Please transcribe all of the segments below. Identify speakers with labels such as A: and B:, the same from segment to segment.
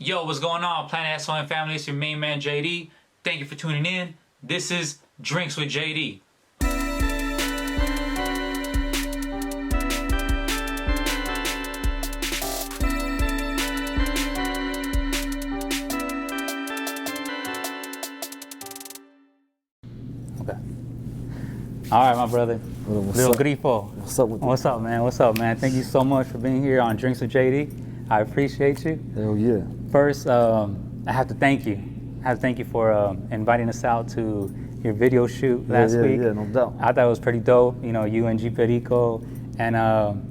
A: Yo, what's going on, Planet S.O.N family? It's your main man, JD. Thank you for tuning in. This is Drinks with JD. Okay. All right, my brother. Lil Grifo.
B: What's up with you?
A: What's up, man? What's up, man? Thank you so much for being here on Drinks with JD. I appreciate you.
B: Hell yeah.
A: First, I have to thank you. I have to thank you for inviting us out to your video shoot last week.
B: Yeah, no doubt.
A: I thought it was pretty dope. You know, you and G Perico, and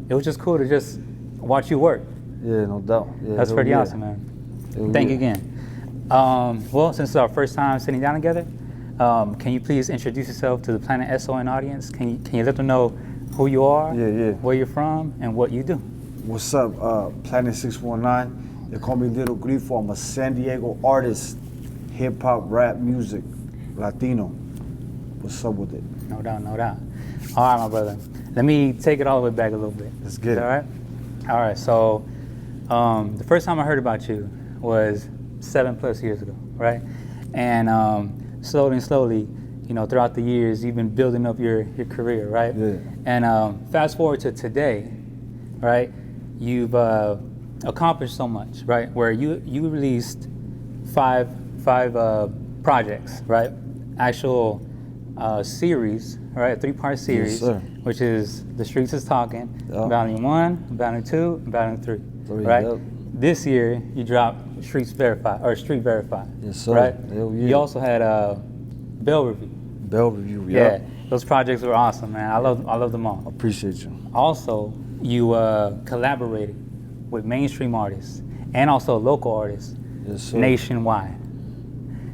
A: it was just cool to just watch you work.
B: Yeah, no doubt. Yeah,
A: That's pretty awesome, man. Thank you again. Well, since it's our first time sitting down together, can you please introduce yourself to the Planet S.O.N audience? Can you let them know who you are, where you're from, and what you do?
B: What's up, Planet 619? They call me Lil Grifo. I'm a San Diego artist, hip hop, rap, music, Latino. What's up with it?
A: No doubt, no doubt. All right, my brother. Let me take it all the way back a little bit.
B: Let's get it.
A: All right? All right, so the first time I heard about you was 7+ years ago, right? And slowly, you know, throughout the years, you've been building up your career, right?
B: Yeah.
A: And fast forward to today, right? You've accomplished so much, right? Where you released five projects, right? Actual series, right? A 3-part series,
B: yes,
A: which is The Streets is Talking, Volume 1, Volume 2, and Volume 3, right?
B: Yep.
A: This year you dropped Street Verified.
B: Yes, sir.
A: Right?
B: Hell yeah.
A: You also had Bell Review.
B: Bell Review,
A: Yeah, those projects were awesome, man. I love them all.
B: Appreciate you.
A: Also, you collaborated with mainstream artists and also local artists nationwide.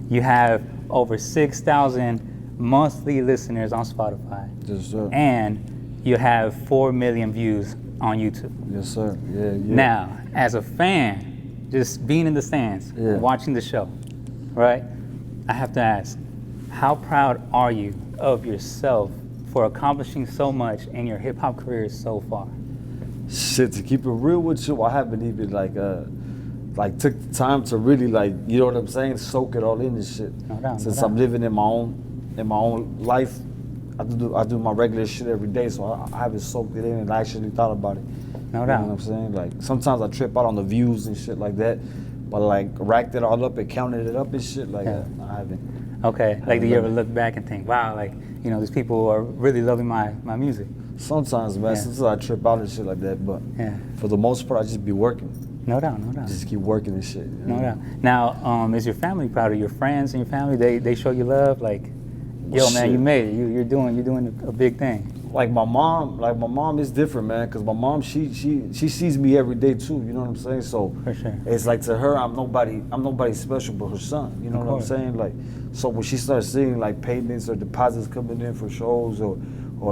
A: You have over 6,000 monthly listeners on Spotify.
B: Yes, sir.
A: And you have 4 million views on YouTube.
B: Yes, sir. Yeah.
A: Now, as a fan, just being in the stands, watching the show, right? I have to ask, how proud are you of yourself for accomplishing so much in your hip hop career so far?
B: Shit, to keep it real with you, I haven't even took the time to really you know what I'm saying, soak it all in and shit.
A: No doubt,
B: Since
A: no
B: I'm living in my own life, I do my regular shit every day, so I haven't soaked it in and actually thought about it.
A: No doubt.
B: You know what I'm saying? Like sometimes I trip out on the views and shit like that, but racked it all up and counted it up and shit I haven't.
A: Okay, do you ever look back and think, wow, you know, these people are really loving my music?
B: Sometimes, man. Sometimes I trip out and shit like that, but for the most part, I just be working.
A: No doubt, no doubt.
B: Just keep working and shit. You know?
A: No doubt. Now, is your family proud of your friends and your family? They show you love, yo, man, you made it. You're doing a big thing.
B: Like my mom is different, man, because my mom she sees me every day too. You know what I'm saying? So
A: for sure,
B: it's like to her, I'm nobody special but her son. You know what I'm saying? So when she starts seeing payments or deposits coming in for shows or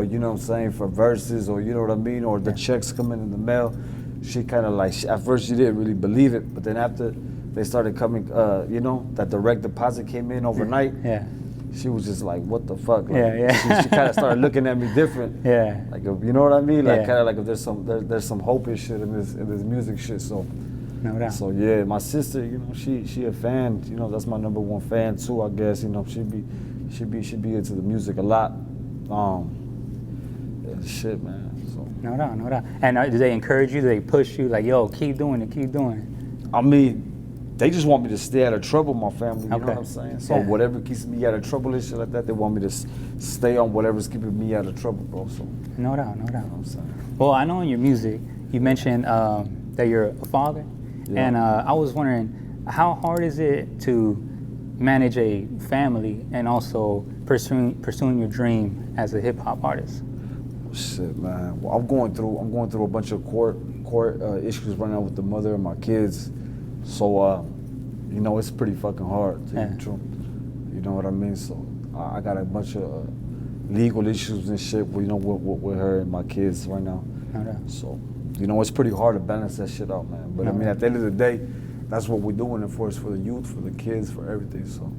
B: you know what I'm saying, for verses, or you know what I mean, or the checks coming in the mail, she kind of at first she didn't really believe it, but then after they started coming, you know, that direct deposit came in overnight.
A: Yeah.
B: She was just like, what the fuck?
A: She
B: kind of started looking at me different.
A: Yeah.
B: You know what I mean? Kind of if there's some hope and shit in this music shit. So.
A: No doubt.
B: So yeah, my sister, you know, she a fan. You know, that's my #1 fan too. I guess, you know, she be into the music a lot. Shit, man. So.
A: No doubt. And do they encourage you? Do they push you? Yo, keep doing it.
B: I mean, they just want me to stay out of trouble, my family. You know what I'm saying? So whatever keeps me out of trouble and shit like that, they want me to stay on whatever's keeping me out of trouble, bro. So.
A: No doubt.
B: You know what I'm saying?
A: Well, I know in your music, you mentioned that you're a father. Yeah. And I was wondering, how hard is it to manage a family and also pursuing your dream as a hip hop artist?
B: Shit, man. Well, I'm going through a bunch of court issues right now with the mother and my kids. So, you know, it's pretty fucking hard to tell you the truth. You know what I mean? So I got a bunch of legal issues and shit, you know, with her and my kids right now.
A: Okay.
B: So, you know, it's pretty hard to balance that shit out, man. But I mean, at the end of the day, that's what we're doing it for. It's for the youth, for the kids, for everything. So,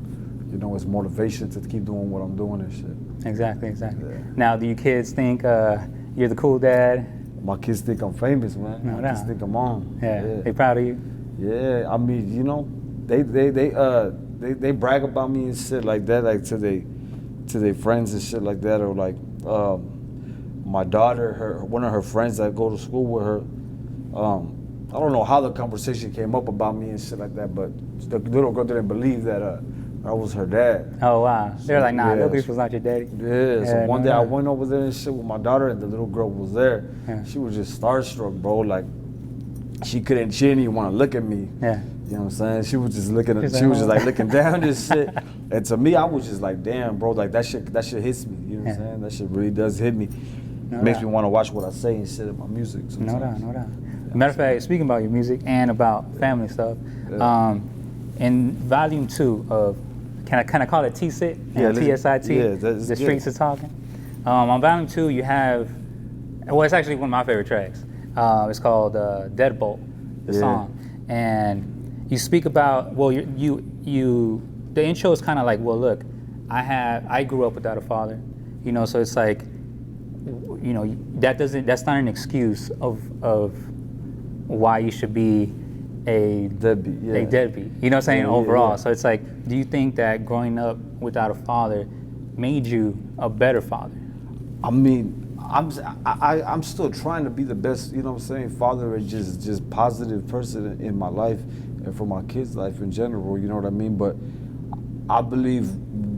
B: you know, it's motivation to keep doing what I'm doing and shit.
A: Exactly. Yeah. Now, do your kids think you're the cool dad?
B: My kids think I'm famous, man. My kids think I'm on.
A: Yeah. They proud of you?
B: Yeah, I mean, you know, they brag about me and shit like that, like to their friends and shit like that, or like my daughter, one of her friends that go to school with her. I don't know how the conversation came up about me and shit like that, but the little girl didn't believe that I was her dad.
A: Oh wow, they're like, nah,
B: yeah,
A: Lil Grifo's not your daddy.
B: Yeah, so one
A: no,
B: day I
A: no.
B: went over there and shit with my daughter, and the little girl was there.
A: Yeah.
B: She was just starstruck, bro. Like she didn't even want to look at me.
A: Yeah.
B: You know what I'm saying? She was just looking at,
A: She's
B: she
A: like,
B: was just
A: "Oh."
B: like looking down and shit. And to me, I was just like, damn, bro, like that shit hits me. You know what
A: Yeah.
B: I'm saying? That shit really does hit me.
A: No
B: Makes
A: doubt.
B: me want to watch what I say and shit in my music sometimes.
A: No doubt, no doubt. Matter of fact, speaking about your music and about family stuff, in volume 2 of, can I kind of call it T-SIT?
B: Yeah,
A: TSIT,
B: yeah, that's
A: The
B: good.
A: Streets Are Talking. On volume 2, you have, well, it's actually one of my favorite tracks. It's called Deadbolt, the
B: Yeah.
A: song. And you speak about, well, you the intro is kind of like, well, look, I grew up without a father, you know, so it's like, you know, that's not an excuse of why you should be a
B: Deadbeat, yeah.
A: a deadbeat. You know what I'm saying?
B: Yeah,
A: Overall.
B: yeah.
A: So it's like, do you think that growing up without a father made you a better father?
B: I mean, I'm still trying to be the best, you know what I'm saying, father and just positive person in my life and for my kids' life in general, you know what I mean? But I believe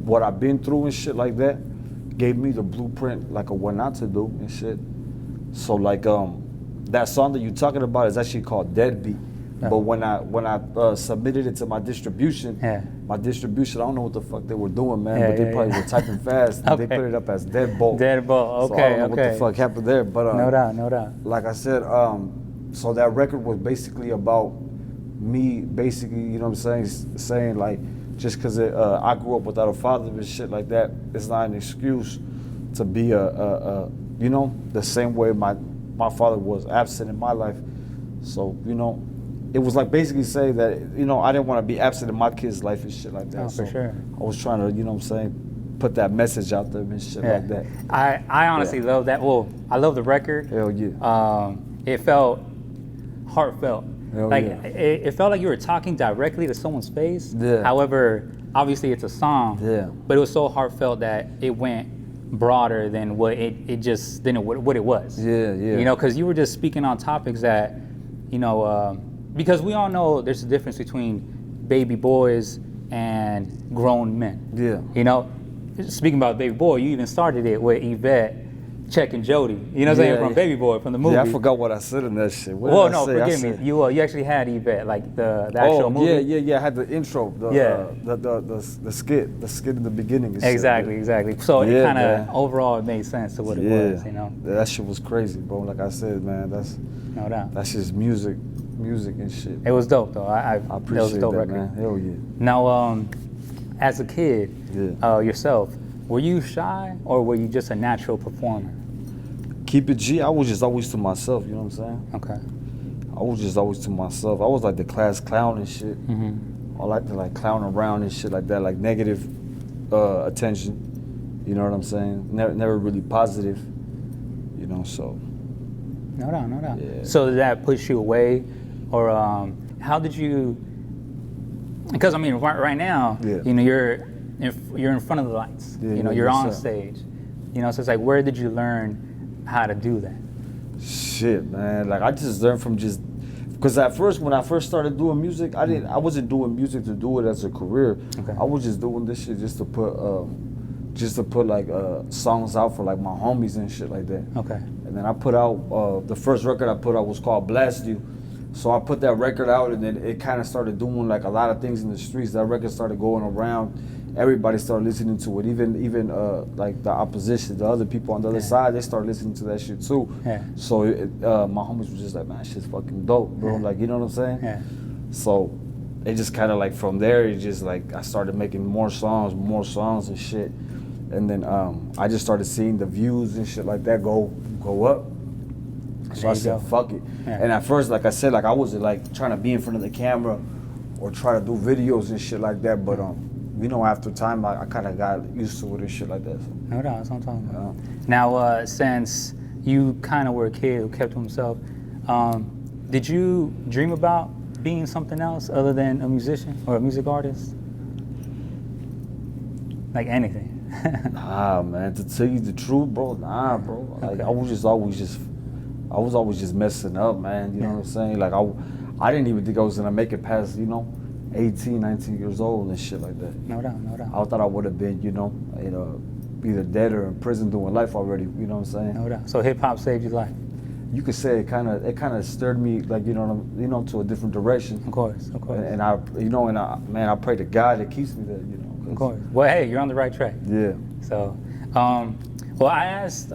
B: what I've been through and shit like that gave me the blueprint, like, of what not to do and shit. So like that song that you're talking about is actually called Deadbeat.
A: Yeah.
B: But when I submitted it to my distribution,
A: Yeah.
B: I don't know what the fuck they were doing, man,
A: Yeah,
B: but they
A: yeah,
B: probably
A: yeah.
B: were typing fast. And
A: Okay.
B: They put it up as Deadbolt.
A: Deadbolt,
B: So I
A: okay,
B: don't know what the
A: okay.
B: fuck happened there, but
A: No doubt, no doubt.
B: like I said, so that record was basically about me, basically, you know what I'm saying like, just because I grew up without a father and shit like that, it's not an excuse to be you know, the same way my father was absent in my life. So, you know, it was like basically saying that, you know, I didn't want to be absent in my kid's life and shit like that.
A: Oh, for
B: So
A: sure.
B: I was trying to, you know what I'm saying, put that message out there and shit like that.
A: I honestly love that. Well, I love the record.
B: Hell yeah.
A: It felt heartfelt.
B: Hell
A: like
B: yeah.
A: it felt like you were talking directly to someone's face.
B: Yeah.
A: However, obviously it's a song.
B: Yeah.
A: But it was so heartfelt that it went broader than what what it was.
B: Yeah, yeah.
A: You know, because you were just speaking on topics that, you know, because we all know there's a difference between baby boys and grown men.
B: Yeah.
A: You know, speaking about Baby Boy, you even started it with Yvette, Check and Jody. You know what I'm saying?
B: Yeah,
A: From
B: yeah.
A: Baby Boy, from the movie.
B: Yeah, I forgot what I said in that shit. What
A: Well,
B: did I
A: no,
B: say? I
A: forgive
B: said-
A: me. You actually had Yvette, like the actual movie.
B: Yeah. I had the intro, the skit in the beginning. And shit,
A: Exactly,
B: yeah.
A: exactly. So it
B: Yeah,
A: kind of
B: man.
A: overall it made sense to what it was. You know,
B: That shit was crazy, bro. Like I said, man,
A: no doubt.
B: that's just music and shit.
A: It was dope though. I
B: I
A: it was
B: appreciate
A: a dope
B: that,
A: record.
B: man. Hell yeah.
A: Now, as a kid,
B: Yeah.
A: yourself, were you shy or were you just a natural performer?
B: Keep it G. I was just always to myself. You know what I'm saying?
A: Okay.
B: I was just always to myself. I was like the class clown and shit.
A: Mm-hmm.
B: I like to like clown around and shit like that, like negative attention. You know what I'm saying? Never really positive. You know, so.
A: No doubt, no doubt.
B: Yeah.
A: So did that push you away, or how did you? Because I mean, right now,
B: Yeah.
A: you know, you're in front of the lights.
B: Yeah,
A: you know,
B: yeah,
A: you're
B: yes,
A: on
B: sir.
A: stage. You know, so it's like, where did you learn how to do that?
B: Shit, man. Like I just learned from just because at first when I first started doing music, I wasn't doing music to do it as a career.
A: Okay.
B: I was just doing this shit just to put like songs out for like my homies and shit like that.
A: Okay.
B: And then I put out the first record I put out was called Blast You. So I put that record out and then it kind of started doing like a lot of things in the streets. That record started going around. Everybody started listening to it. Even like the opposition, the other people on the other side, they started listening to that shit too.
A: Yeah.
B: So my homies was just like, man, shit's fucking dope, bro.
A: Yeah.
B: Like, you know what I'm saying?
A: Yeah.
B: So it just kind of like from there, it just like I started making more songs and shit. And then I just started seeing the views and shit like that go up. So
A: There
B: I
A: you
B: said,
A: go.
B: fuck it.
A: Yeah.
B: And at first, like I said, like I wasn't like trying to be in front of the camera or try to do videos and shit like that. But you know, after time, I kind of got used to it and shit like that. So,
A: No doubt, that's what I'm talking about. Now, since you kind of were a kid who kept to himself, did you dream about being something else other than a musician or a music artist? Like anything?
B: Nah, man. To tell you the truth, bro. Nah, bro. Like I was always just messing up, man. You know what I'm saying? Like I didn't even think I was gonna make it past, 18, 19 years old and shit like that.
A: No doubt, no doubt.
B: I thought I would have been, either dead or in prison doing life already. You know what I'm saying?
A: No doubt. So hip hop saved your life.
B: You could say it kind of stirred me, like to a different direction.
A: Of course, of course.
B: And I pray to God that keeps me there.
A: Of course. Well, hey, you're on the right track.
B: Yeah.
A: So, well, I asked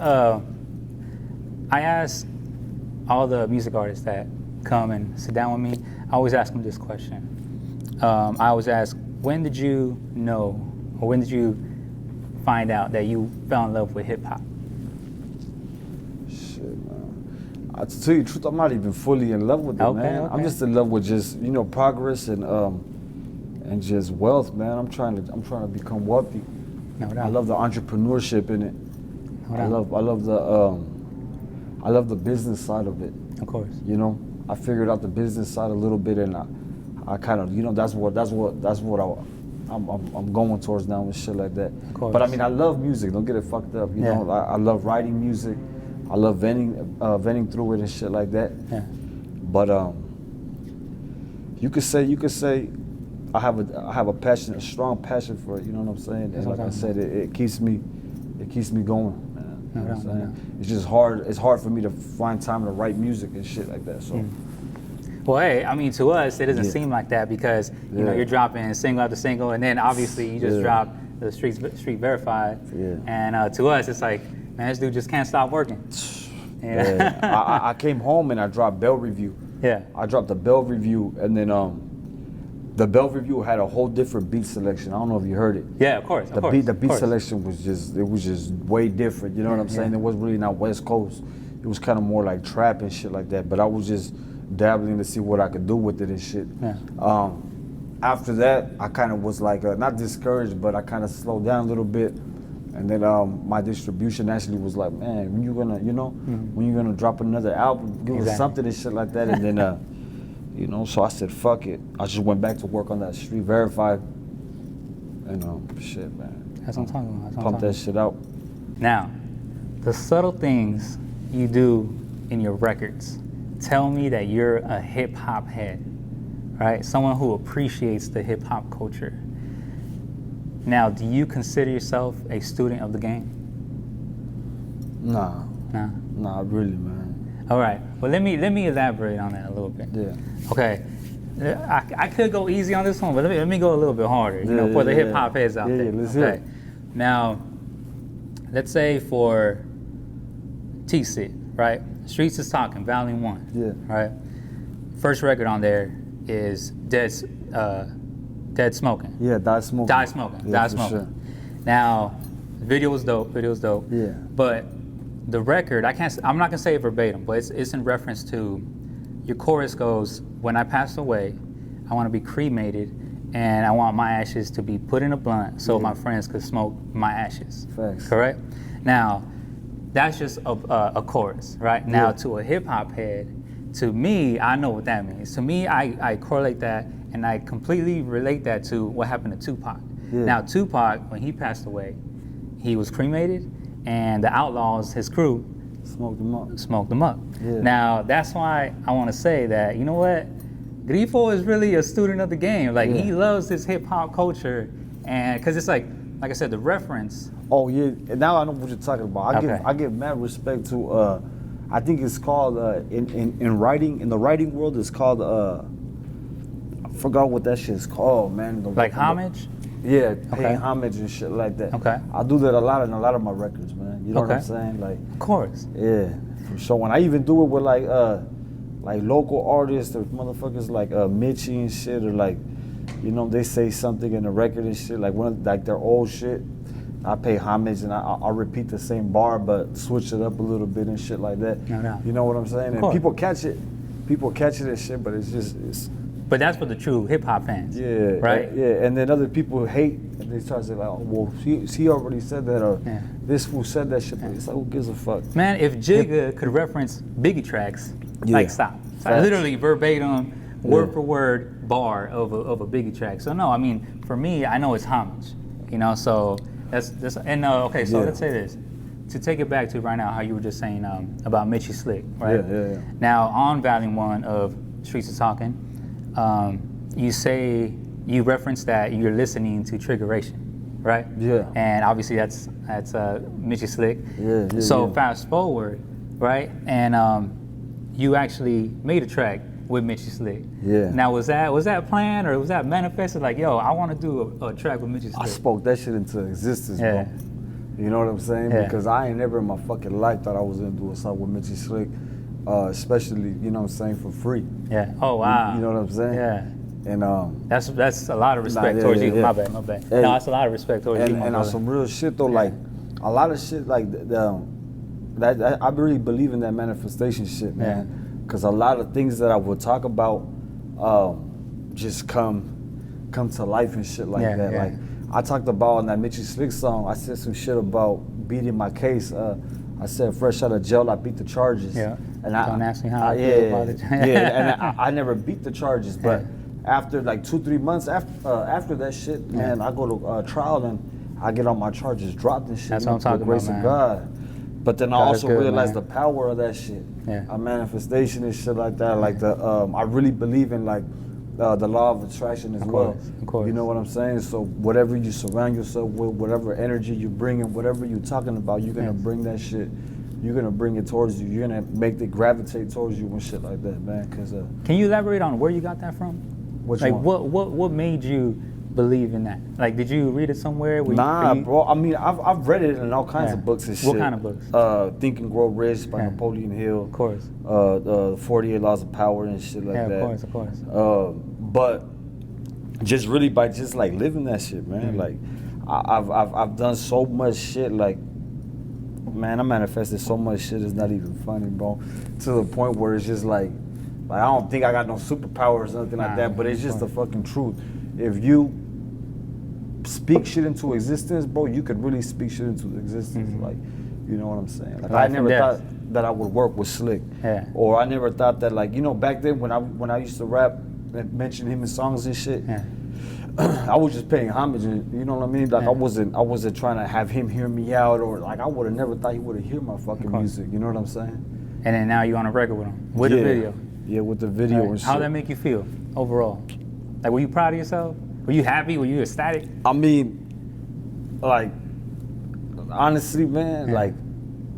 A: all the music artists that come and sit down with me. I always ask them this question. I always ask, when did you know, or when did you find out that you fell in love with hip hop?
B: Shit, man. To tell you the truth, I'm not even fully in love with it, man.
A: Okay.
B: I'm just in love with just progress and just wealth, man. I'm trying to become wealthy.
A: No doubt.
B: I love the entrepreneurship in it.
A: No doubt.
B: I love the business side of it.
A: Of course.
B: I figured out the business side a little bit, and I kind of that's what I'm going towards now and shit like that.
A: Of course.
B: But I mean, I love music. Don't get it fucked up. I love writing music. I love venting through it and shit like that.
A: Yeah.
B: But you could say I have a strong passion for it. You know what I'm saying? And like I said, it keeps me going. You know what I'm saying? It's just hard. It's hard for me to find time to write music and shit like that. So.
A: Well, hey, I mean, to us, it doesn't seem like that because you're dropping single after single, and then obviously you just dropped the Street Verified. Yeah. And to us, it's like, man, this dude just can't stop working.
B: Yeah. I came home and I dropped Bell Review.
A: Yeah.
B: I dropped the Bell Review, and then the Bell Review had a whole different beat selection. I don't know if you heard it.
A: Yeah, of course.
B: The beat selection was just way different. You know what I'm saying? It was really not West Coast. It was kind of more like trap and shit like that. But I was just dabbling to see what I could do with it and shit.
A: Yeah.
B: After that, I kind of was like not discouraged, but I kind of slowed down a little bit. And then my distribution actually was like, man, when you gonna, when you gonna drop another album, give us something and shit like that. And then, so I said, fuck it. I just went back to work on that Street Verified. And shit, man.
A: That's what I'm talking about.
B: Pump that shit out.
A: Now, the subtle things you do in your records tell me that you're a hip hop head, right? Someone who appreciates the hip hop culture. Now, do you consider yourself a student of the game?
B: Nah, really, man.
A: All right. Well, let me elaborate on that a little bit.
B: Yeah.
A: Okay. I could go easy on this one, but let me go a little bit harder. For the hip hop heads out there.
B: Yeah, let's hear it.
A: Now, let's say for T-Sit, right? Streets is Talking, Volume 1.
B: Yeah.
A: Right. First record on there is Dead Smoking.
B: Yeah, Die Smoking.
A: Die Smoking.
B: Yeah,
A: Die Smoking.
B: Sure.
A: Now, the video was dope.
B: Yeah.
A: But the record, I'm not gonna say it verbatim, but it's in reference to your chorus goes, when I pass away, I want to be cremated, and I want my ashes to be put in a blunt so my friends could smoke my ashes.
B: Facts.
A: Correct? Now, that's just a chorus, right? Now, to a hip hop head, to me, I know what that means. To me, I correlate that and I completely relate that to what happened to Tupac.
B: Yeah.
A: Now, Tupac, when he passed away, he was cremated, and the Outlaws, his crew,
B: smoked them up. Yeah.
A: Now, that's why I want to say that, you know what? Grifo is really a student of the game. Like, he loves this hip hop culture, and because it's like I said, the reference.
B: Oh yeah, now I know what you're talking about. I give mad respect to. I think it's called in writing, in the writing world, it's called. I forgot what that shit is called, man.
A: Like homage.
B: Yeah, paying homage and shit like that.
A: Okay.
B: I do that a lot in a lot of my records, man. You know what I'm saying? Like,
A: of course.
B: Yeah, for sure. And I even do it with like local artists or motherfuckers like Mitchy and shit, or like, they say something in the record and shit, like their old shit. I pay homage and I'll repeat the same bar but switch it up a little bit and shit like that.
A: No.
B: You know what I'm saying? And people catch it and shit, but it's.
A: But that's for the true hip hop fans.
B: Yeah.
A: Right?
B: Yeah, and then other people hate, and they start saying like, oh, well, he already said that, or this fool said that shit, but it's like, who gives a fuck?
A: Man, if Jigga could reference Biggie tracks, like stop. So literally verbatim, word for word bar of a Biggie track. So no, I mean, for me, I know it's homage, you know. So that's and okay. So let's say this. To take it back to right now, how you were just saying about Mitchy Slick, right?
B: Yeah.
A: Now, on Volume 1 of Streets of Talking, you reference that you're listening to Triggeration, right?
B: Yeah.
A: And obviously that's Mitchy Slick.
B: Yeah.
A: So fast forward, right? And you actually made a track with Mitchy Slick.
B: Yeah.
A: Now was that planned or was that manifested? Like, yo, I want to do a track with Mitchy Slick.
B: I spoke that shit into existence, bro. You know what I'm saying?
A: Yeah.
B: Because I ain't never in my fucking life thought I was gonna do a song with Mitchy Slick, especially, you know what I'm saying, for free.
A: Yeah. Oh wow.
B: You know what I'm saying?
A: Yeah.
B: And
A: that's a lot of respect towards you. My bad.
B: And,
A: no, that's a lot of respect towards you.
B: And on some real shit though, like a lot of shit like that I really believe in that manifestation shit, man. Because a lot of things that I would talk about just come to life and shit like that. Like I talked about in that Mitchy Slick song, I said some shit about beating my case. I said fresh out of jail, I beat the charges.
A: Yeah.
B: And
A: don't ask me how I feel about it.
B: And I never beat the charges, but after like 2-3 months after that shit, man, I go to trial and I get all my charges dropped and shit.
A: That's what I'm talking
B: grace
A: about,
B: of
A: man.
B: God. But then I
A: God
B: also
A: good,
B: realized
A: man.
B: the power of that shit.
A: Yeah.
B: A manifestation and shit like that. Like I really believe in like the law of attraction as well.
A: Of course.
B: You know what I'm saying? So whatever you surround yourself with, whatever energy you bring in, whatever you're talking about, you're gonna bring that shit. You're gonna bring it towards you. You're gonna make it gravitate towards you and shit like that, man. Cause
A: can you elaborate on where you got that from?
B: Which
A: like
B: one?
A: what made you believe in that? Like, did you read it somewhere?
B: Bro. I mean, I've read it in all kinds of books and shit.
A: What kind of books?
B: Think and Grow Rich by Napoleon Hill.
A: Of course.
B: 48 Laws of Power and shit like that.
A: Yeah, of course.
B: But just really by just like living that shit, man. Like I've done so much shit. Like, man, I manifested so much shit. It's not even funny, bro. To the point where it's just like I don't think I got no superpowers or nothing like that. But it's just the fucking truth. If you speak shit into existence, bro, you could really speak shit into existence. Like, you know what I'm saying? Like, I never thought that I would work with Slick.
A: Yeah.
B: Or I never thought that, like, you know, back then when I used to rap and mention him in songs and shit, I was just paying homage, and you know what I mean? Like I wasn't trying to have him hear me out, or like I would have never thought he would have heard my fucking music. You know what I'm saying?
A: And then now you're on a record with him, with the video.
B: Yeah, with the video and shit.
A: How'd that make you feel overall? Like, were you proud of yourself? Were you happy? Were you ecstatic?
B: I mean, like, honestly, man, like,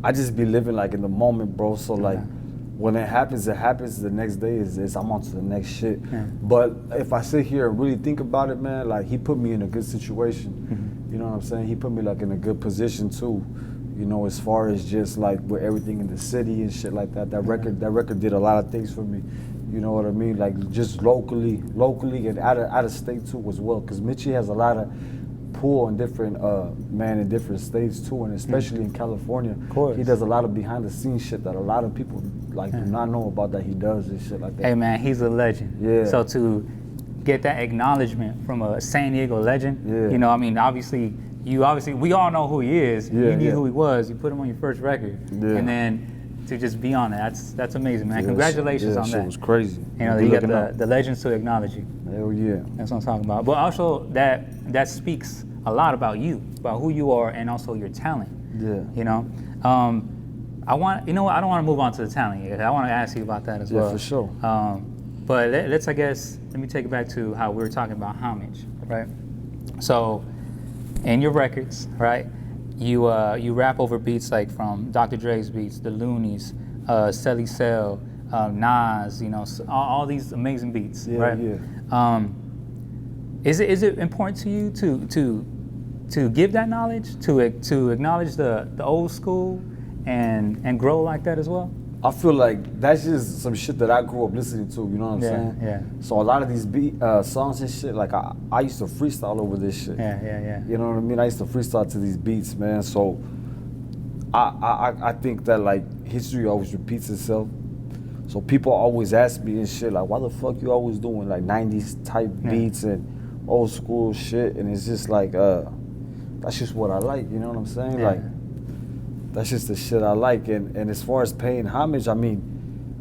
B: I just be living like in the moment, bro. So like, when it happens, it happens. The next day is I'm on to the next shit. But if I sit here and really think about it, man, like he put me in a good situation. You know what I'm saying? He put me like in a good position too. You know, as far as just like with everything in the city and shit like that. That record did a lot of things for me. You know what I mean? Like just locally and out of state too as well. Cause Mitchy has a lot of pull in different in different states too, and especially in California.
A: Of course.
B: He does a lot of behind the scenes shit that a lot of people like do not know about that he does and shit like that.
A: Hey man, he's a legend.
B: Yeah.
A: So to get that acknowledgement from a San Diego legend, you know, I mean, obviously we all know who he is. You knew who he was. You put him on your first record, and then to just be on it, that's amazing, man. Congratulations on that.
B: Shit was crazy.
A: You know, you got the legends to acknowledge you.
B: Hell yeah.
A: That's what I'm talking about. But also that speaks a lot about you, about who you are, and also your talent.
B: Yeah.
A: You know, I don't want to move on to the talent yet. I want to ask you about that as well.
B: Yeah, for sure.
A: But let me take it back to how we were talking about homage, right? So, in your records, right, you rap over beats like from Dr. Dre's beats, the Loonies, Celly Cell, Nas, you know, all these amazing beats, right?
B: Yeah.
A: Is it important to you to give that knowledge, to acknowledge the old school and grow like that as well?
B: I feel like that's just some shit that I grew up listening to, you know what I'm saying?
A: Yeah.
B: So a lot of these songs and shit, like I used to freestyle over this shit.
A: Yeah.
B: You know what I mean? I used to freestyle to these beats, man. So I think that like history always repeats itself. So people always ask me and shit like, why the fuck you always doing like 90s type beats and old school shit? And it's just like, that's just what I like, you know what I'm saying? Like, that's just the shit I like. And as far as paying homage, I mean,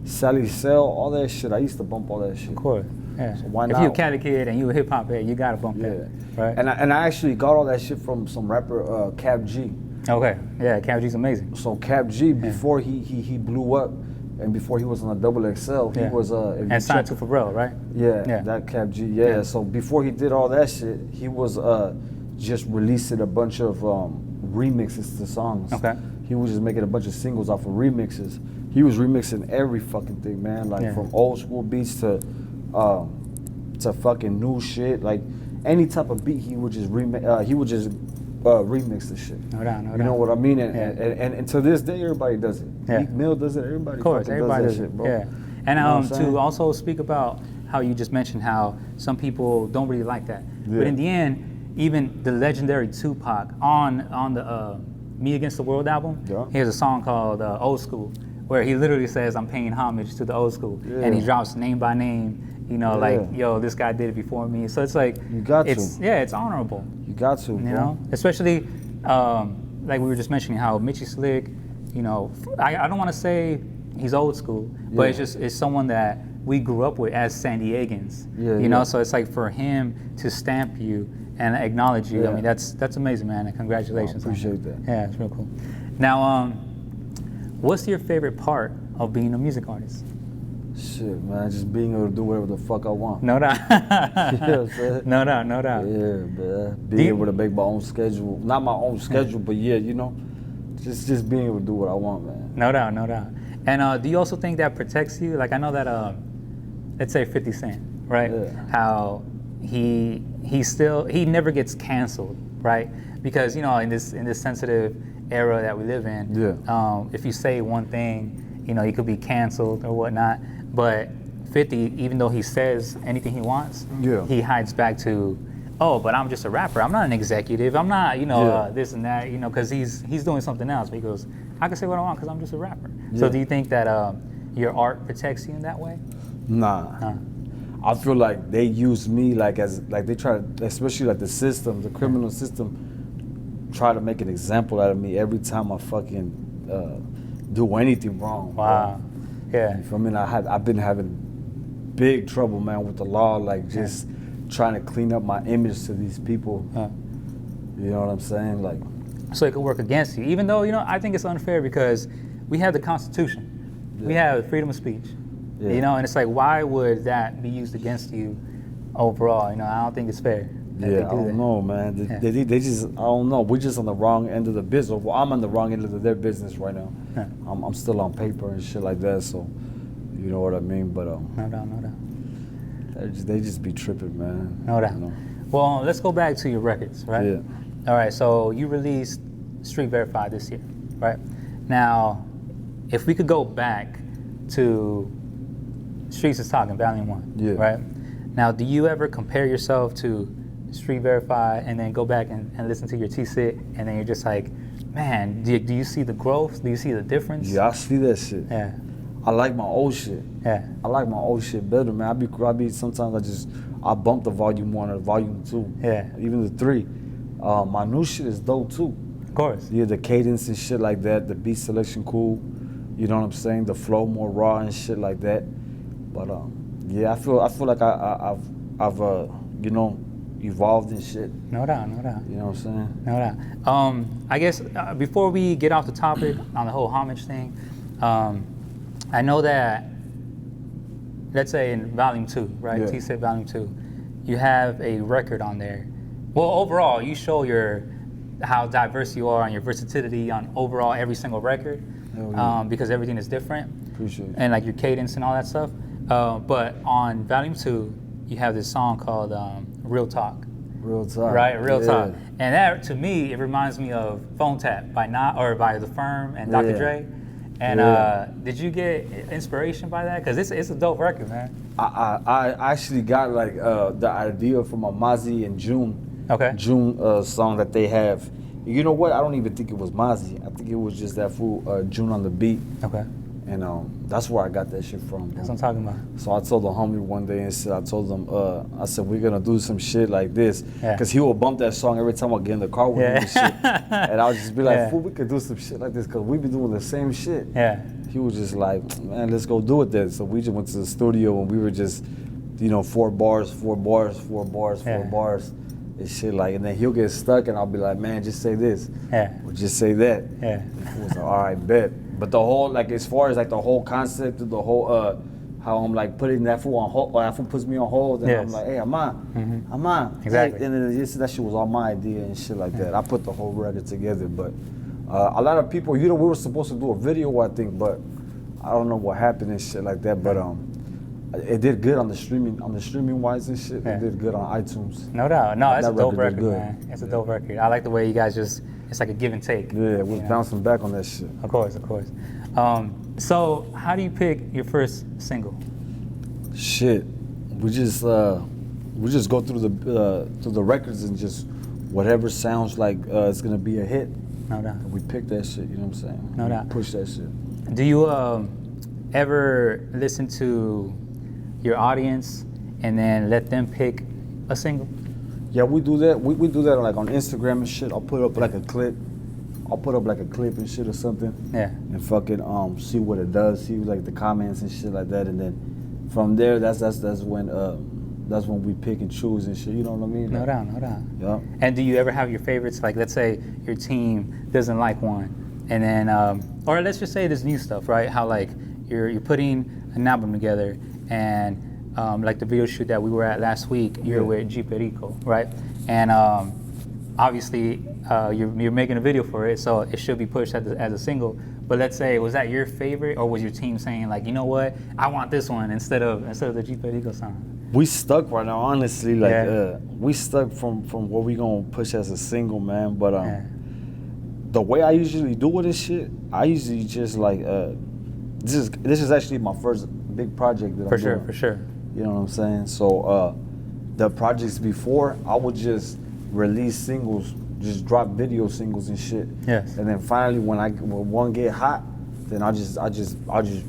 B: Sally Cell, all that shit. I used to bump all that shit.
A: Of course. Yeah.
B: So why
A: if
B: not?
A: you're a Cali kid and you a hip hop head, you gotta bump that, right?
B: And I actually got all that shit from some rapper, Cap G.
A: Okay. Yeah, Cap G's amazing.
B: So Cap G, before he blew up, and before he was on a double XL, he was
A: and signed to Pharrell, right?
B: Yeah, that Cap G. Yeah. So before he did all that shit, he was just releasing a bunch of remixes to songs.
A: Okay.
B: He was just making a bunch of singles off of remixes. He was remixing every fucking thing, man. Like from old school beats to fucking new shit. Like any type of beat, he would just remix the shit.
A: No doubt, no doubt.
B: You know what I mean? And to this day, everybody does it. Meek Mill does it. Everybody.
A: Of course, everybody does it,
B: shit, bro.
A: Yeah. And to also speak about how you just mentioned how some people don't really like that, but in the end, even the legendary Tupac on the Me Against the World album, he has a song called Old School, where he literally says, I'm paying homage to the old school. And he drops name by name, you know, like, yo, this guy did it before me. So it's like, it's honorable.
B: You got to,
A: you know, especially like we were just mentioning how Mitchy Slick, you know, I don't want to say he's old school, but it's someone that we grew up with as San Diegans, you know, so it's like for him to stamp you and acknowledge you, I mean, that's amazing, man, and congratulations.
B: I appreciate that.
A: Yeah, it's real cool. Now, what's your favorite part of being a music artist?
B: Shit, man, just being able to do whatever the fuck I want.
A: No doubt.
B: You know what I'm saying?
A: No doubt, no doubt.
B: Yeah, man. Being able to make my own schedule. Not my own schedule, but you know, just being able to do what I want, man.
A: No doubt, no doubt. And do you also think that protects you? Like I know that, let's say 50 Cent, right? How he never gets canceled, right? Because you know, in this sensitive era that we live in, if you say one thing, you know, you could be canceled or whatnot. But 50, even though he says anything he wants, he hides back to, oh, but I'm just a rapper. I'm not an executive. I'm not, you know, this and that, you know, because he's doing something else. But he goes, I can say what I want because I'm just a rapper. So do you think that your art protects you in that way?
B: Nah. I feel like they use me like they try to, especially like the system, the criminal system, try to make an example out of me every time I fucking do anything wrong.
A: Wow.
B: Bro.
A: Yeah.
B: You feel me? I've been having big trouble, man, with the law, like just trying to clean up my image to these people. You know what I'm saying? Like,
A: so it could work against you, even though, you know, I think it's unfair because we have the Constitution, we have freedom of speech, you know, and it's like, why would that be used against you overall? You know, I don't think it's fair.
B: I don't know, man. They just, I don't know. We're just on the wrong end of the business. Well, I'm on the wrong end of their business right now. I'm still on paper and shit like that, so you know what I mean. But
A: no doubt.
B: They just be tripping, man.
A: No doubt.
B: You know?
A: Well, let's go back to your records, right?
B: Yeah.
A: All right. So you released Street Verified this year, right? Now, if we could go back to Streets is Talking, Volume 1, right? Now, do you ever compare yourself to Street Verified and then go back and listen to your T-Sit and then you're just like, man, do you see the growth? Do you see the difference?
B: Yeah, I see that shit.
A: Yeah.
B: I like my old shit.
A: Yeah.
B: I like my old shit better, man. I be sometimes I bump the Volume 1 or Volume 2.
A: Yeah.
B: Even the 3. My new shit is dope too.
A: Of course.
B: Yeah, the cadence and shit like that, the beat selection cool. You know what I'm saying? The flow more raw and shit like that. But yeah, I feel like I've you know, evolved and shit.
A: No doubt, no doubt.
B: You know what I'm saying?
A: No doubt. I guess before we get off the topic on the whole homage thing, I know that, let's say in Volume 2, right? T-Sit Volume 2, you have a record on there. Well, overall, you show how diverse you are and your versatility on overall every single record, because everything is different.
B: Appreciate it.
A: And like your cadence and all that stuff. But on Volume 2, you have this song called Real Talk.
B: Real Talk.
A: Right, Real Talk. And that, to me, it reminds me of Phone Tap by The Firm and Dr. Dre. And did you get inspiration by that? Because it's a dope record, man.
B: I actually got like the idea from a Mozzie and June. June song that they have. You know what? I don't even think it was Mozzie. I think it was just that fool June on the beat. And that's where I got that shit from, bro.
A: That's what I'm talking about.
B: So I told the homie one day and said, I told him, I said, we're gonna do some shit like this.
A: Yeah.
B: Cause he would bump that song every time I get in the car with him and shit. And I would just be like, fool, we could do some shit like this, cause we be doing the same shit.
A: Yeah.
B: He was just like, man, let's go do it then. So we just went to the studio and we were just, 4 bars, and shit like, and then he'll get stuck and I'll be like, man, just say this.
A: Yeah.
B: Or just say that.
A: Yeah.
B: And he was like, all right, bet. But the whole, like, as far as like the whole concept of the whole, how I'm like putting that fool on hold, or that fool puts me on hold, and
A: Yes.
B: I'm like, hey, I'm on.
A: Exactly.
B: Hey, and then that shit was all my idea and shit like that. I put the whole record together, but a lot of people, we were supposed to do a video, I think, but I don't know what happened and shit like that. But it did good on the streaming wise and shit.
A: Yeah.
B: It did good on iTunes.
A: No doubt. No, it's a dope
B: record did
A: record,
B: good.
A: man. It's a dope record. I like the way you guys it's like a give and take.
B: Yeah, we're bouncing back on that shit.
A: Of course. So how do you pick your first single?
B: Shit, we just go through the records and just whatever sounds like it's gonna be a hit.
A: No doubt.
B: We pick that shit. You know what I'm saying?
A: No doubt.
B: Push that shit.
A: Do you ever listen to your audience and then let them pick a single?
B: Yeah, we do that. We do that like on Instagram and shit. I'll put up like a clip. And shit or something.
A: Yeah.
B: And fucking see what it does. See like the comments and shit like that. And then from there, that's when we pick and choose and shit. You know what I mean?
A: No
B: Like,
A: doubt.
B: Yeah.
A: And do you ever have your favorites? Like, let's say your team doesn't like one, and then, or let's just say this new stuff, right? How like you're putting an album together, and like the video shoot that we were at last week, you're with G Perico, right? And obviously you're making a video for it, so it should be pushed as a single. But let's say, was that your favorite, or was your team saying like, you know what, I want this one instead of the G Perico song?
B: We stuck right now, honestly. Like we stuck from what we gonna push as a single, man. But the way I usually do it and shit, I usually just like this is actually my first big project that I'm doing.
A: For sure.
B: You know what I'm saying? So the projects before, I would just release singles, just drop video singles and shit.
A: Yes.
B: And then finally, when one get hot, then I'll just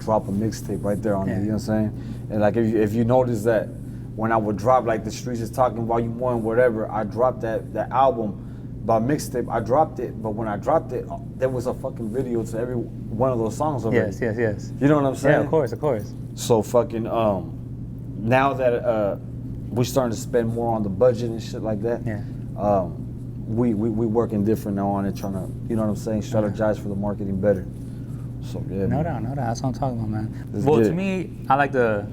B: drop a mixtape right there on it. You know what I'm saying? And like if you notice that when I would drop like The Streets Is Talking Volume 1, whatever, I dropped that album by mixtape. I dropped it, but when I dropped it, there was a fucking video to every one of those songs already.
A: Yes.
B: You know what I'm saying?
A: Yeah, of course.
B: So fucking now that we're starting to spend more on the budget and shit like that, we working different now on it, trying to, you know what I'm saying, strategize for the marketing better. So yeah.
A: No doubt. That's what I'm talking about, man.
B: Let's
A: Well,
B: get
A: to
B: it.
A: me, I like the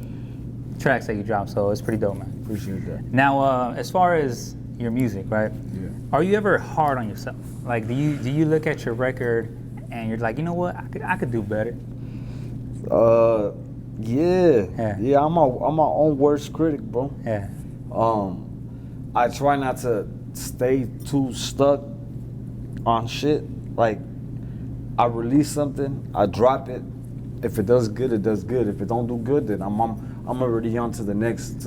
A: tracks that you drop, so it's pretty dope, man.
B: Appreciate that.
A: Now, as far as your music, right?
B: Yeah.
A: Are you ever hard on yourself? Like, do you look at your record and you're like, you know what, I could do better?
B: Yeah. I'm my own worst critic, bro.
A: Yeah.
B: I try not to stay too stuck on shit. Like, I release something, I drop it. If it does good, it does good. If it don't do good, then I'm already on to the next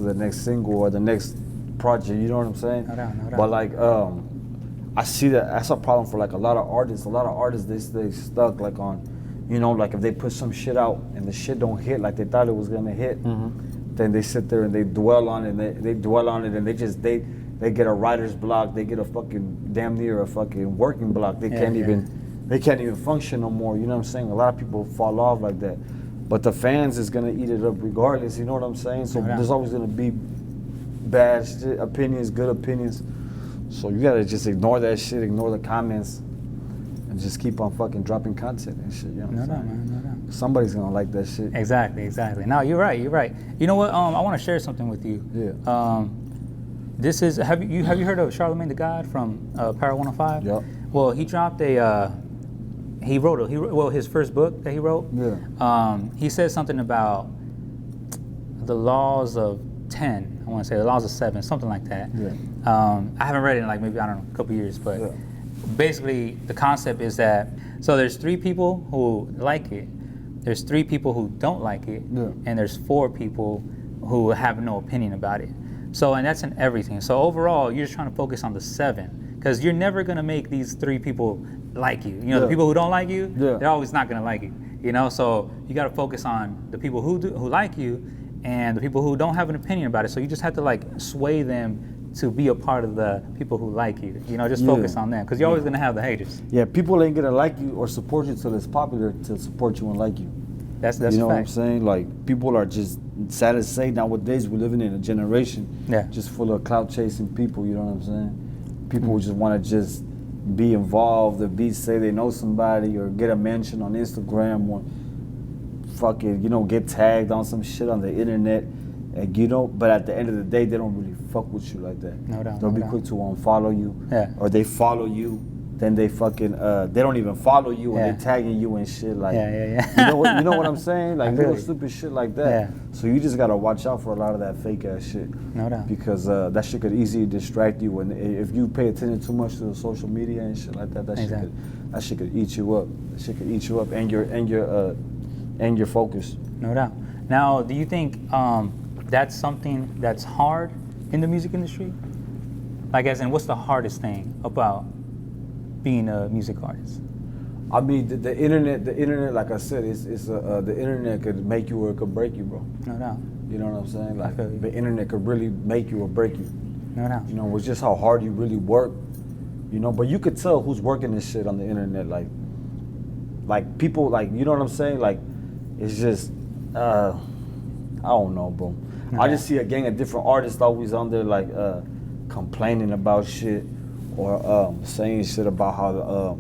B: single or the next project. You know what I'm saying?
A: No doubt.
B: But like, I see that's a problem for like a lot of artists. A lot of artists, they stay stuck like on, you know, like if they put some shit out and the shit don't hit like they thought it was gonna hit, then they sit there and they dwell on it. And they dwell on it and they get a writer's block. They get a fucking damn near a fucking working block. They can't even function no more. You know what I'm saying? A lot of people fall off like that. But the fans is gonna eat it up regardless. You know what I'm saying? So there's always gonna be bad shit, opinions, good opinions. So you gotta just ignore that shit, ignore the comments, and just keep on fucking dropping content and shit. You know what I'm saying?
A: No doubt.
B: Somebody's gonna like that shit.
A: Exactly. No, you're right. You know what? I want to share something with you.
B: Yeah.
A: This is have you heard of Charlemagne the God from Power 105?
B: Yep.
A: Well, he dropped his first book that he wrote.
B: Yeah.
A: He said something about the laws of 10. I want to say the laws of 7, something like that.
B: Yeah.
A: I haven't read it in like maybe, I don't know, a couple years, but basically the concept is that, so there's 3 people who like it, there's 3 people who don't like it, and there's 4 people who have no opinion about it. So, and that's in everything. So overall, you're just trying to focus on the 7, because you're never gonna make these 3 people like you. You know, the people who don't like you, they're always not gonna like you. You know, so you got to focus on the people who like you, and the people who don't have an opinion about it. So you just have to like sway them to be a part of the people who like you. You know, just focus on them, because you're always gonna have the haters.
B: Yeah, people ain't gonna like you or support you till it's popular to support you and like you.
A: That's
B: you know
A: a fact.
B: what I'm saying? Like, people are just, sad to say, nowadays we're living in a generation just full of clout chasing people. You know what I'm saying? People who just want to just be involved or say they know somebody or get a mention on Instagram or fucking, you know, get tagged on some shit on the internet. And you know, but at the end of the day, they don't really fuck with you like that.
A: No doubt.
B: They'll be quick to unfollow you, or they follow you, then they fucking they don't even follow you and they tagging you and shit like. You know what I'm saying? Like little stupid shit like that. So you just gotta watch out for a lot of that fake ass shit.
A: No doubt.
B: Because that shit could easily distract you, and if you pay attention too much to the social media and shit like that, that shit could eat you up. That shit could eat you up and your focus.
A: No doubt. Now, do you think that's something that's hard in the music industry? Like, as in, what's the hardest thing about being a music artist?
B: I mean, the internet, like I said, the internet could make you or it could break you, bro.
A: No doubt.
B: You know what I'm saying? Like, the internet could really make you or break you.
A: No doubt.
B: You know, it's just how hard you really work. You know, but you could tell who's working this shit on the internet. Like people, like, you know what I'm saying? Like, it's just, I don't know, bro. I just see a gang of different artists always on there, like, complaining about shit or saying shit about how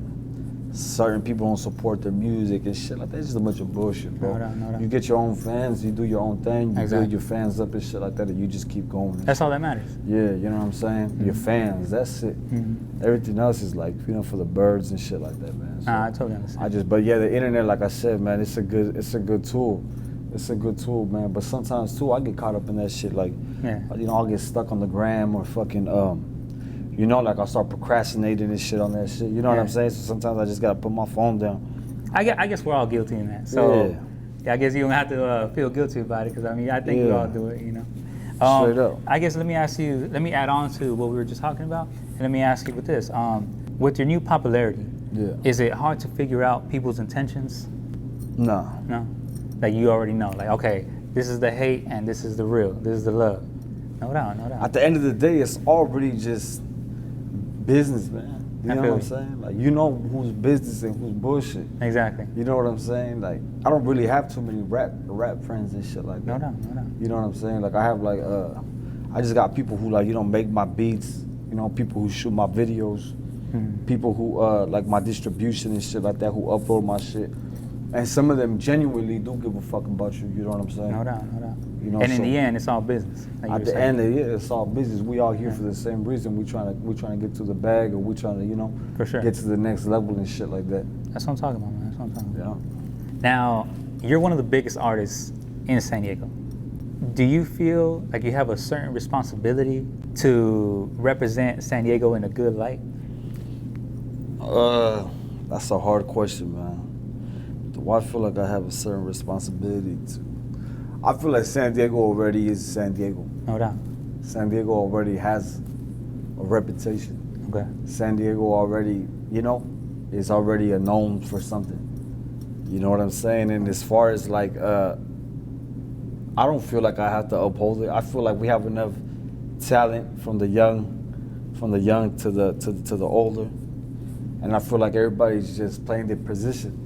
B: certain people don't support their music and shit like that. It's just a bunch of bullshit, bro.
A: No doubt.
B: You get your own fans, you do your own thing, you build your fans up and shit like that, and you just keep going.
A: That's all that matters.
B: Yeah, you know what I'm saying? Your fans, that's it. Everything else is like, you know, for the birds and shit like that, man. So
A: I totally understand.
B: but yeah, the internet, like I said, man, it's a good tool. It's a good tool, man. But sometimes too, I get caught up in that shit. Like, you know, I'll get stuck on the gram or fucking, you know, like I'll start procrastinating and shit on that shit. You know what I'm saying? So sometimes I just gotta put my phone down.
A: I guess we're all guilty in that. So I guess you don't have to feel guilty about it, because I mean, I think we all do it, you know.
B: Straight up.
A: I guess let me add on to what we were just talking about, and let me ask you with this. With your new popularity, is it hard to figure out people's intentions?
B: No.
A: No? Like, you already know, like, okay, this is the hate and this is the real, this is the love. No doubt.
B: At the end of the day, it's already just business, man. You know what I'm saying? Like, you know who's business and who's bullshit.
A: Exactly.
B: You know what I'm saying? Like, I don't really have too many rap friends and shit like that.
A: No doubt.
B: You know what I'm saying? Like, I have like, I just got people who, like, you know, make my beats, you know, people who shoot my videos, people who like my distribution and shit like that, who upload my shit. And some of them genuinely do give a fuck about you. You know what I'm saying?
A: No doubt.
B: You know,
A: and in the end, it's all business. Like
B: at the end, it's all business. We all here for the same reason. We trying to get to the bag, or we trying to, you know, get to the next level and shit like that.
A: That's what I'm talking about, man. That's what I'm talking about.
B: Yeah.
A: Now, you're one of the biggest artists in San Diego. Do you feel like you have a certain responsibility to represent San Diego in a good light?
B: That's a hard question, man. Do I feel like I have a certain responsibility to? I feel like San Diego already is San Diego.
A: No doubt.
B: San Diego already has a reputation.
A: Okay.
B: San Diego already, you know, is already a known for something. You know what I'm saying? And as far as like, I don't feel like I have to uphold it. I feel like we have enough talent from the young to the older, and I feel like everybody's just playing their position.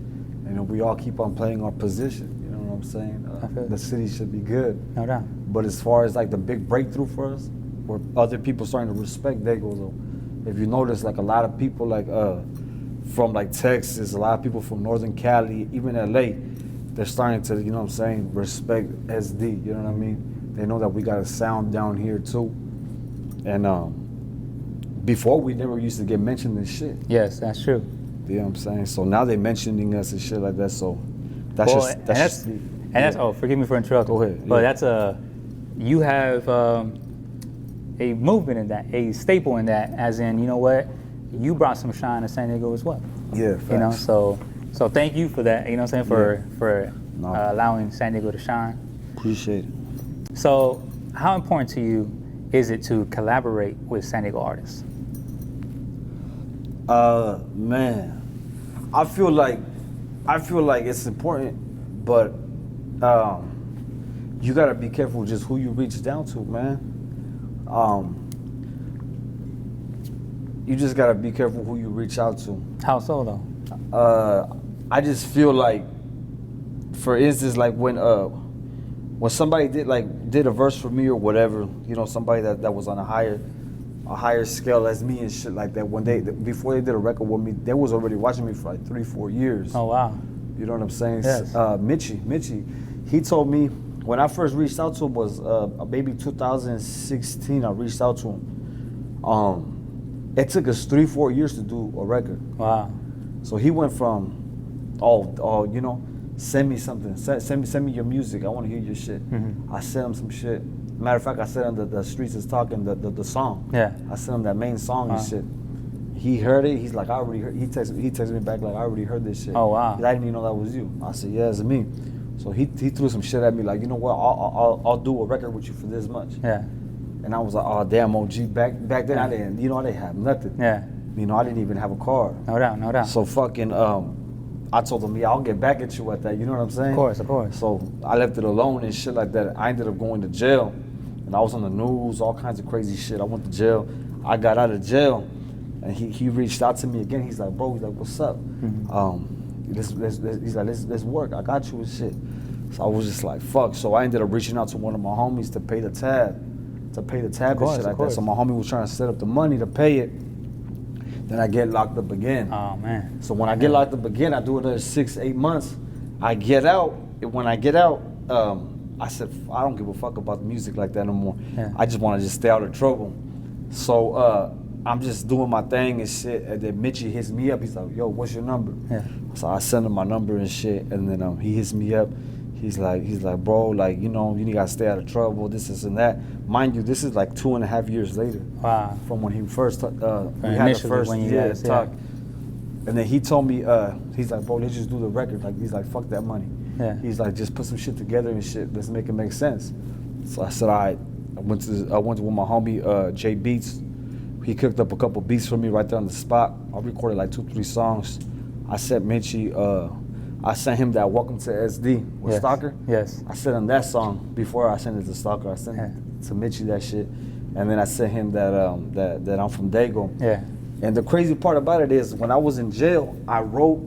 B: And we all keep on playing our position, you know what I'm saying? The city should be good.
A: No doubt.
B: But as far as like the big breakthrough for us, where other people starting to respect Dago, though, if you notice, like a lot of people like from like Texas, a lot of people from Northern Cali, even LA, they're starting to, you know what I'm saying, respect SD, you know what I mean? They know that we got a sound down here too. And before we never used to get mentioned in shit.
A: Yes, that's true.
B: You know what I'm saying? So now they're mentioning us and shit like that. So that's
A: forgive me for interrupting.
B: Go ahead.
A: But you have a movement in that, a staple in that, as in, you know what, you brought some shine to San Diego as well.
B: Yeah, facts.
A: You know, so thank you for that. You know what I'm saying, for allowing San Diego to shine.
B: Appreciate it.
A: So how important to you is it to collaborate with San Diego artists?
B: Man, I feel like I feel like it's important, but you gotta be careful just who you reach down to, man. You just gotta be careful who you reach out to.
A: How so though?
B: I just feel like, for instance, like when somebody did a verse for me or whatever, you know, somebody that was on a higher scale as me and shit like that. When before they did a record with me, they was already watching me for like 3-4 years.
A: Oh wow.
B: You know what I'm saying?
A: Yes.
B: Mitchy, he told me when I first reached out to him was maybe 2016. I reached out to him. It took us 3-4 years to do a record.
A: Wow.
B: So he went from, you know, send me something, send me your music. I want to hear your shit.
A: Mm-hmm.
B: I sent him some shit. Matter of fact, I sent him the Streets Is Talking, the song.
A: Yeah.
B: I sent him that main song
A: Wow.
B: and shit. He heard it. He's like, I already heard. He texted me back like, I already heard this shit.
A: Oh wow.
B: I didn't even know that was you. I said, yeah, it's me. So he threw some shit at me like, you know what? I'll do a record with you for this much.
A: Yeah.
B: And I was like, oh damn, OG. Back then I didn't have nothing.
A: Yeah.
B: You know, I didn't even have a car.
A: No doubt. No doubt.
B: So fucking, I told him, yeah, I'll get back at you at that. You know what I'm saying?
A: Of course.
B: So I left it alone and shit like that. I ended up going to jail, and I was on the news, all kinds of crazy shit. I went to jail. I got out of jail, and he reached out to me again. He's like, bro, what's up?
A: Mm-hmm.
B: He's like, let's work. I got you and shit. So I was just like, fuck. So I ended up reaching out to one of my homies to pay the tab. And shit like that. So my homie was trying to set up the money to pay it. Then I get locked up again.
A: Oh man.
B: So when I get locked up again, I do another 6-8 months. I get out. When I get out, I said, I don't give a fuck about the music like that no more.
A: Yeah.
B: I just want to just stay out of trouble. So I'm just doing my thing and shit. And then Mitchy hits me up. He's like, yo, what's your number?
A: Yeah.
B: So I send him my number and shit. And then he hits me up. He's like, bro, like, you know, you gotta stay out of trouble, this and that. Mind you, this is like 2.5 years later.
A: Wow.
B: From when he first, we had the first
A: when you guys,
B: talk. And then he told me, he's like, bro, let's just do the record. Like, he's like, fuck that money.
A: Yeah.
B: He's like, just put some shit together and shit. Let's make it make sense. So I said, all right. I went to with my homie J Beats. He cooked up a couple beats for me right there on the spot. I recorded like 2-3 songs. I sent Mitchy. I sent him that Welcome to SD with
A: Yes.
B: Stalker.
A: Yes.
B: I sent him that song before I sent it to Stalker. I sent to Mitchy that shit, and then I sent him that I'm from Dago.
A: Yeah.
B: And the crazy part about it is, when I was in jail, I wrote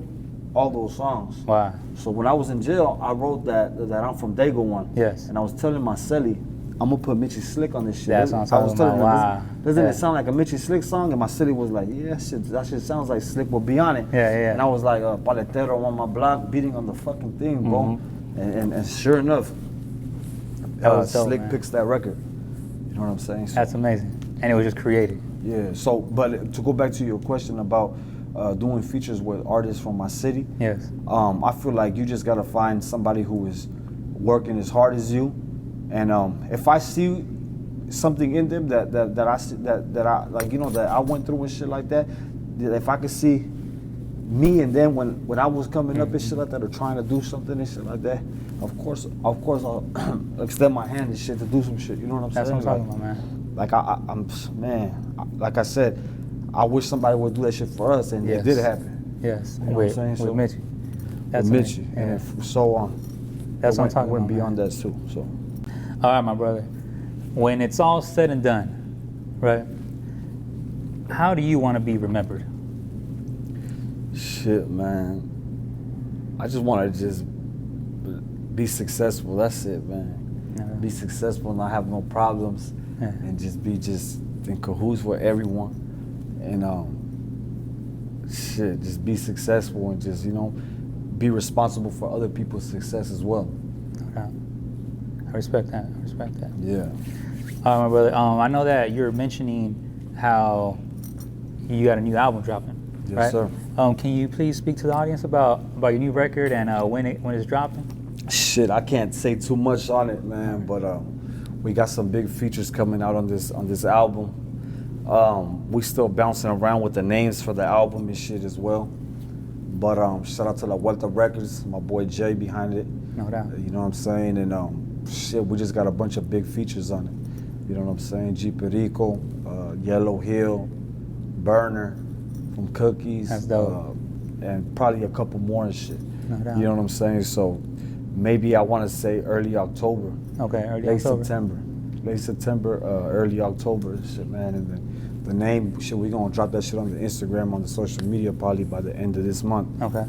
B: all those songs.
A: Wow.
B: So when I was in jail, I wrote that I'm from Dago one.
A: Yes.
B: And I was telling my celly, I'm gonna put Mitchy Slick on this shit.
A: That's what I'm talking about. Wow.
B: Doesn't
A: Yeah.
B: it sound like a Mitchy Slick song? And my city was like, yeah, that shit sounds like Slick will be on it.
A: Yeah.
B: And I was like, paletero on my block, beating on the fucking thing, bro.
A: Mm-hmm.
B: And sure enough,
A: was dope,
B: Slick
A: man.
B: picks that record. You know what I'm saying? So,
A: That's amazing. And it was just created.
B: yeah. So, but to go back to your question about doing features with artists from my city,
A: Yes.
B: I feel like you just gotta find somebody who is working as hard as you, and if I see something in them that I like, you know, that I went through and shit like that, if I could see me and then when I was coming up and shit like that, or trying to do something and shit like that, of course I'll extend my hand and shit to do some shit. You know what I'm
A: That's
B: saying?
A: what I'm talking about, man.
B: Like like I said, I wish somebody would do that shit for us, and
A: Yes.
B: it did happen.
A: Yes.
B: You know what I'm
A: With
B: saying? So-
A: Mitchy. That's
B: With Mitchy,
A: amazing.
B: and
A: Yeah.
B: so on.
A: That's what I'm talking
B: went
A: about,
B: beyond
A: man.
B: that too. So.
A: All right, my brother. When it's all said and done, right? How do you want to be remembered?
B: Shit, man. I just want to just be successful. That's it, man.
A: Yeah.
B: Be successful, not have no problems,
A: Yeah.
B: and just be in cahoots with everyone, and shit, just be successful and just, you know, be responsible for other people's success as well.
A: Okay. I respect that.
B: Yeah.
A: All right, my brother. I know that you're mentioning how you got a new album dropping.
B: Yes,
A: right?
B: sir.
A: Can you please speak to the audience about your new record and when it's dropping?
B: Shit, I can't say too much on it, man, but we got some big features coming out on this album. We still bouncing around with the names for the album and shit as well. But shout out to La Vuelta Records, my boy Jay behind it.
A: No doubt.
B: You know what I'm saying? And shit, we just got a bunch of big features on it. You know what I'm saying? G Perico, Yellow Hill, Burner from Cookies.
A: That's dope.
B: And probably a couple more and shit.
A: No doubt.
B: You know what I'm saying? So maybe I want to say early October.
A: Okay, early
B: Late
A: October.
B: September, early October, shit, man. And then the name, shit, we gonna drop that shit on the Instagram, on the social media, probably by the end of this month.
A: Okay,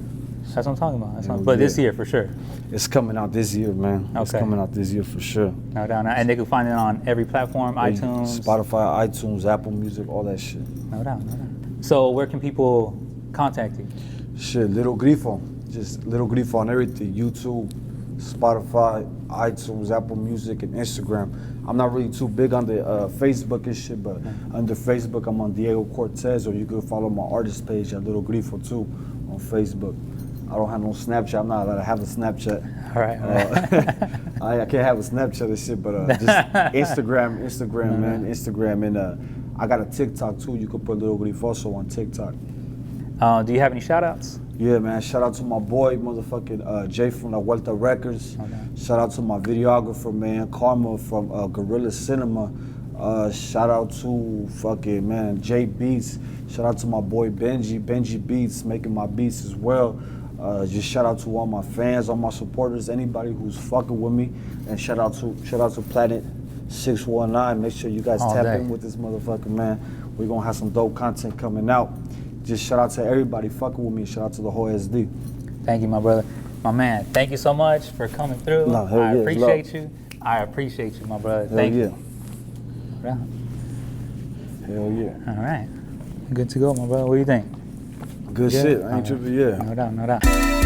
A: that's what I'm talking about.
B: Yeah,
A: But this year for sure.
B: It's coming out this year, man. It's
A: Okay.
B: coming out this year for sure.
A: No doubt. And they can find it on every platform, iTunes,
B: Spotify, iTunes, Apple Music, all that shit.
A: No doubt. So where can people contact you?
B: Shit, Lil Grifo. Just Lil Grifo on everything. YouTube, Spotify, iTunes, Apple Music, and Instagram. I'm not really too big on the Facebook and shit, but under Facebook, I'm on Diego Cortez, or you can follow my artist page at Lil Grifo too on Facebook. I don't have no Snapchat. I'm not allowed to have a Snapchat.
A: All right.
B: I can't have a Snapchat and shit, but just Instagram, man, Instagram, and I got a TikTok too. You can put Lil Grifo on TikTok.
A: Do you have any shout outs?
B: Yeah, man. Shout out to my boy, motherfucking Jay from La Vuelta Records.
A: Okay.
B: Shout out to my videographer, man, Karma from Gorilla Cinema. Shout out to fucking, man, J Beats. Shout out to my boy Benji Beats, making my beats as well. Just shout out to all my fans, all my supporters, anybody who's fucking with me. And shout out to Planet 619. Make sure you guys tap in with this motherfucker, man. We're gonna have some dope content coming out. Just shout out to everybody fucking with me. Shout out to the whole SD.
A: Thank you, my brother. My man, thank you so much for coming through.
B: No, hell
A: I
B: yeah,
A: appreciate you. I appreciate you, my brother. Thank you.
B: Hell yeah.
A: All right. Good to go, my brother. What do you think?
B: Good shit. I ain't tripping, yeah.
A: No doubt.